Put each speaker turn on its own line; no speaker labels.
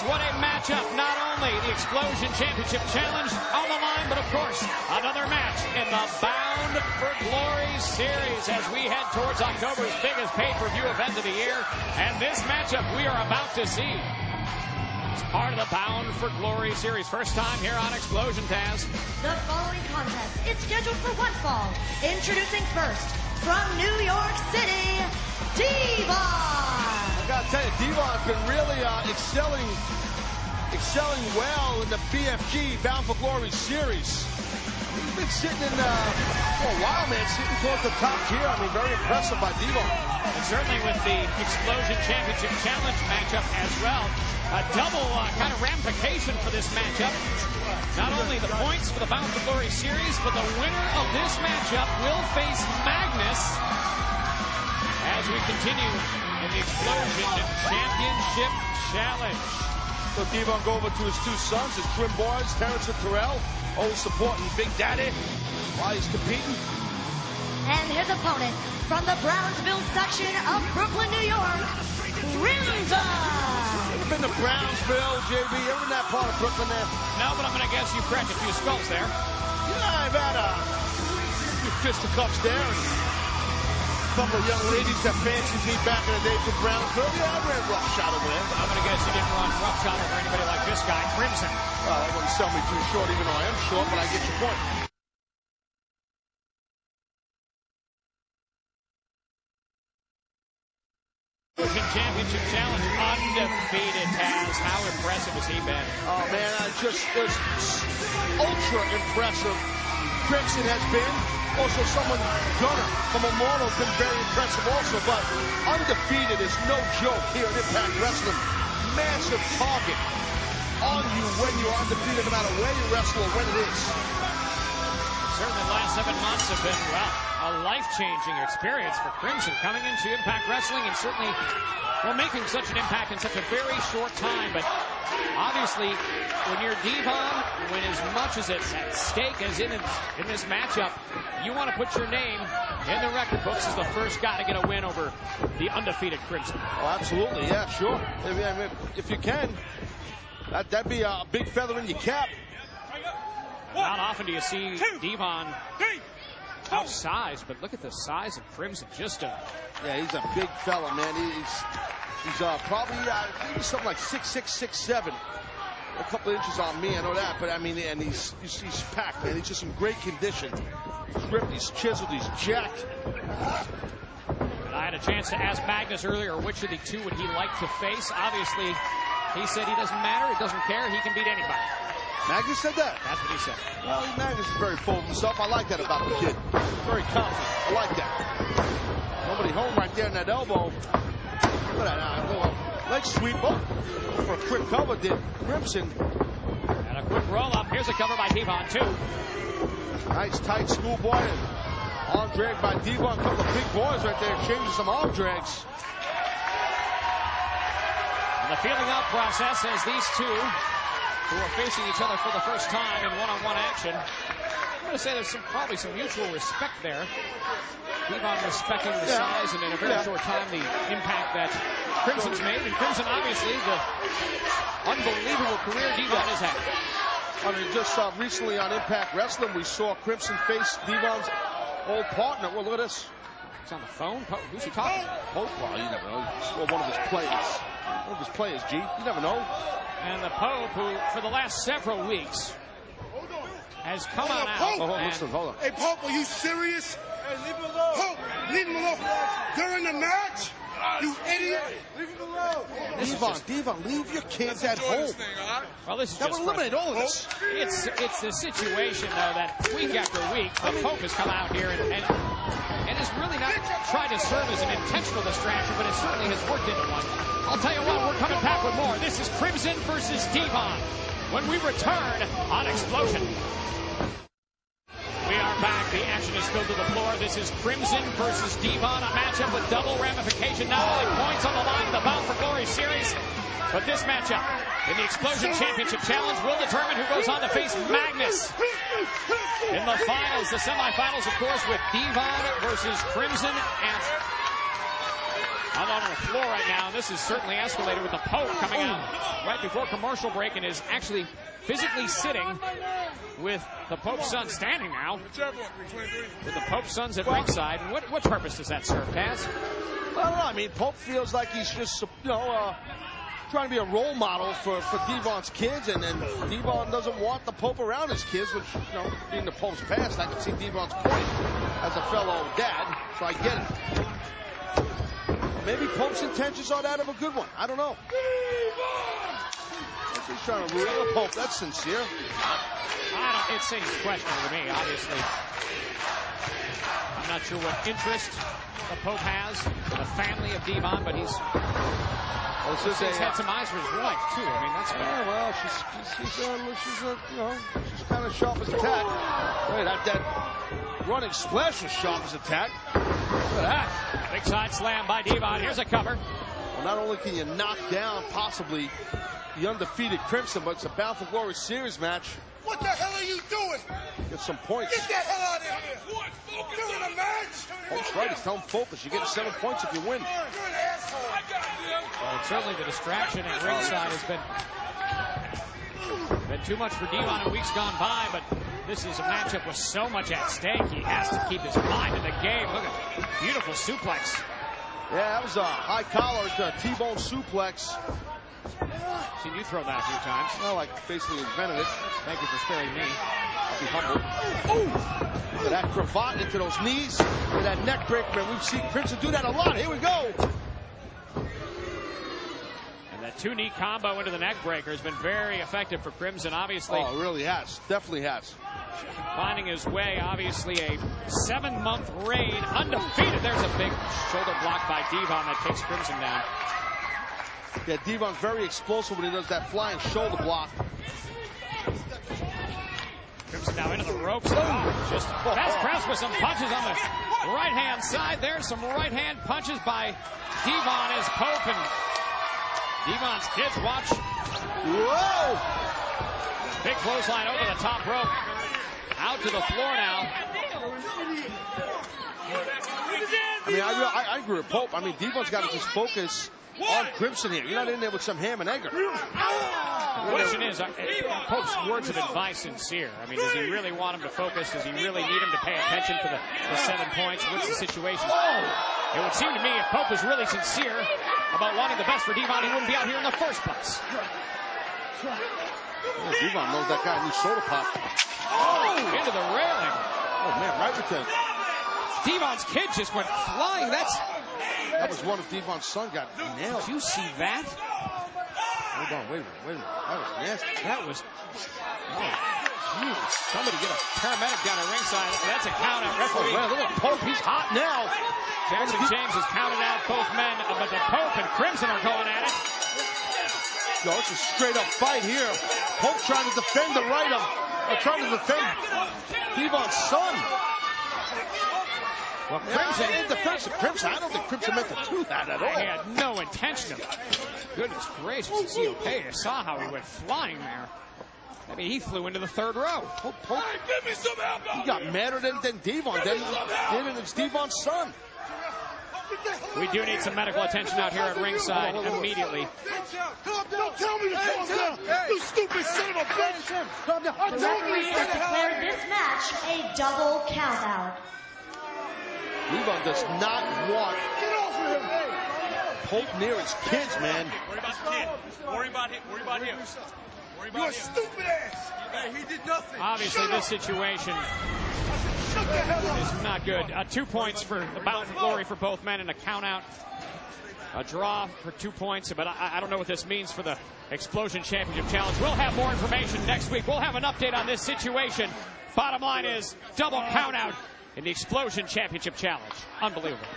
what a matchup. Not only the Xplosion Championship Challenge on the line, but of course, another match in the Bound for Glory series as we head towards October's biggest pay-per-view event of the year. And this matchup we are about to see is part of the Bound for Glory series. First time here on Xplosion, Taz.
The following contest is scheduled for one fall. Introducing first, from New York City, Devon.
I gotta tell you, Devon's been really excelling well in the BFG Bound for Glory series. He's been sitting in for a while, man, sitting towards the top tier. I mean, very impressive by Devon.
And certainly with the Xplosion Championship Challenge matchup as well. A double kind of ramification for this matchup. Not only the points for the Bound for Glory series, but the winner of this matchup will face Magnus as we continue in the Xplosion Championship Challenge.
So Devon go over to his two sons, his twin boys, Terrence and Terrell, always supporting Big Daddy while he's competing.
And his opponent from the Brownsville section of Brooklyn, New York, Crimson.
Ever been to Brownsville, JB? Ever in that part of Brooklyn there?
No, but I'm going to guess you cracked a few skulls there.
Yeah, I've had a few fisticuffs there. And a couple of young ladies that fancied me back in the day from Brownsville. Yeah, I ran roughshod over there.
I'm going to guess you didn't run roughshod over anybody like this guy, Crimson.
Well, that wouldn't sell me too short, even though I am short, but I get your point.
Championship Challenge, undefeated, Taz. How impressive has he been?
Oh, man, just ultra impressive. Crimson has been. Also, someone, Gunner from Immortal, has been very impressive also, but undefeated is no joke here at Impact Wrestling. Massive target on you when you're undefeated, no matter where you wrestle or when it is.
Certainly the last 7 months have been, well, a life-changing experience for Crimson coming into Impact Wrestling and certainly, well, making such an impact in such a very short time. But obviously, when you're Devon, when as much as it's at stake as in this matchup, you want to put your name in the record books as the first guy to get a win over the undefeated Crimson.
Oh, absolutely, yeah, sure. If you can, that'd be a big feather in your cap.
Not often do you see Devon outsized, but look at the size of Crimson.
Yeah, he's a big fella, man. He's probably something like 6'6", 6'7". A couple of inches on me, I know that, but I mean, and he's packed, man. He's just in great condition. He's ripped, he's chiseled, he's jacked.
I had a chance to ask Magnus earlier which of the two would he like to face. Obviously, he said he doesn't matter, he doesn't care, he can beat anybody.
Magnus said that?
That's what he said.
Well, Magnus is very full of himself. I like that about the kid. Very confident. I like that. Nobody home right there in that elbow. Look at that. Little leg sweep up for a quick cover did Crimson.
And a quick roll up. Here's a cover by Devon, too.
Nice tight schoolboy. Arm drag by Devon. A couple of big boys right there changing some arm drags.
And the feeling out process as these two, who are facing each other for the first time in one-on-one action. I'm going to say there's probably some mutual respect there. Devon respecting the size and in a very short time the impact that Crimson's made. And Crimson, obviously, the unbelievable career Devon has had.
I mean, just recently on Impact Wrestling, we saw Crimson face Devon's old partner. Well, look at this.
He's on the phone. Who's he talking to?
Pope? Well, you never know. Or one of his players. One of his players, G. You never know.
And the Pope, who for the last several weeks has come on out.
Oh, listen, hold on.
Hey, Pope, are you serious? Hey, leave him alone. Pope, leave him alone. During the match? You idiot. Leave him alone.
Devon, leave your kids at home.
Well, this is
that
just
would eliminate all of this.
It's the situation, though, that week after week, the Pope has come out here and has really not tried to serve as an intentional distraction, but it certainly has worked into one. I'll tell you what, we're coming back with more. This is Crimson versus Devon when we return on Xplosion. We are back. The action is filled to the floor. This is Crimson versus Devon, a matchup with double ramification. Not only points on the line in the Bound for Glory series, but this matchup in the Xplosion Championship Challenge will determine who goes on to face Magnus in the finals. The semifinals, of course, with Devon versus Crimson. And Out on the floor right now. This is certainly escalated with the Pope coming out right before commercial break and is actually physically sitting with the Pope's son standing now. With the Pope's sons at ringside. And what purpose does that serve, Taz?
I don't know. I mean, Pope feels like he's just, trying to be a role model for Devon's kids, and Devon doesn't want the Pope around his kids, which, being the Pope's past, I can see Devon's point as a fellow dad, so I get it. Maybe Pope's intentions are that of a good one. I don't know. He's trying to root out the Pope. That's sincere.
It seems questionable to me, obviously. I'm not sure what interest the Pope has in the family of Devon, but he's had some eyes for his wife, too. I mean, that's bad.
Yeah, well, she's kind of sharp as a tack. Wait, that running splash was sharp as a tack. Look at that.
Big side slam by Devon. Here's a cover.
Well, not only can you knock down possibly the undefeated Crimson, but it's a Bound for Glory series match.
What the hell are you doing?
Get some points.
Get that hell out of here. You're in a match.
That's right. He's telling focus. You get 7 points if you win.
You're an asshole.
Well, certainly the distraction at ringside has been too much for Devon in weeks gone by, but this is a matchup with so much at stake. He has to keep his mind in the game. Look at beautiful suplex.
Yeah, that was a high collar T-bone suplex.
Seen you throw that a few times.
Well, I basically invented it.
Thank you for sparing me.
I'll be humble. Ooh! Look at that cravat into those knees. Look at that neck break, man. We've seen Crimson do that a lot. Here we go.
And that 2-knee combo into the neck breaker has been very effective for Crimson, obviously.
Oh, it really has. Definitely has.
Finding his way, obviously, a 7-month reign, undefeated. There's a big shoulder block by Devon that takes Crimson down.
Yeah, Devon's very explosive when he does that flying shoulder block.
Crimson now into the ropes. That's pressed with some punches on the right-hand side. There's some right-hand punches by Devon as Pope, and Devon's kids watch.
Whoa!
Big clothesline over the top rope. Out to the floor now.
I mean, I agree with Pope. I mean, Devon's got to just focus on Crimson here. You're not in there with some ham and egger.
The question is, Pope's words of advice sincere? I mean, does he really want him to focus? Does he really need him to pay attention for the 7 points? What's the situation? It would seem to me if Pope was really sincere about wanting the best for Devon, he wouldn't be out here in the first place.
Yeah, Devon knows that guy needs soda pop.
Into the railing.
Oh, man, right with the...
Devon's kid just went flying.
That was one of Devon's son got nailed.
Did you see that?
Hold on, wait a minute. That was nasty.
That was... Jeez. Somebody get a paramedic down at ringside. That's a count out. Referee.
Oh, man, look at Pope. He's hot now.
Jackson James has counted out both men, but the Pope and Crimson are going at it.
Yo, it's a straight-up fight here. Pope trying to defend the right of... trying to defend Devon's son.
Well, Crimson
in defense of Crimson. I don't think Crimson meant to do that at all.
He had no intention of it. Goodness gracious. See, okay, I saw how he went flying there. I mean, he flew into the third row.
Pope, give me some help. He got madder than Devon did, and it's Devon's son.
We do need some medical attention out here at ringside immediately.
Don't tell me to calm down, you stupid son of a bitch.
The referee has declared this match a double countout.
Devon does not want Pope near his kids, man.
Worry about the kid. Worry about him. Worry about him. Worry about
You're a
him.
stupid ass. He did nothing.
Obviously, this situation is not good. 2 points for the Bound for Glory for both men and a count out. A draw for 2 points, but I don't know what this means for the Xplosion Championship Challenge. We'll have more information next week. We'll have an update on this situation. Bottom line is double count out in the Xplosion Championship Challenge. Unbelievable.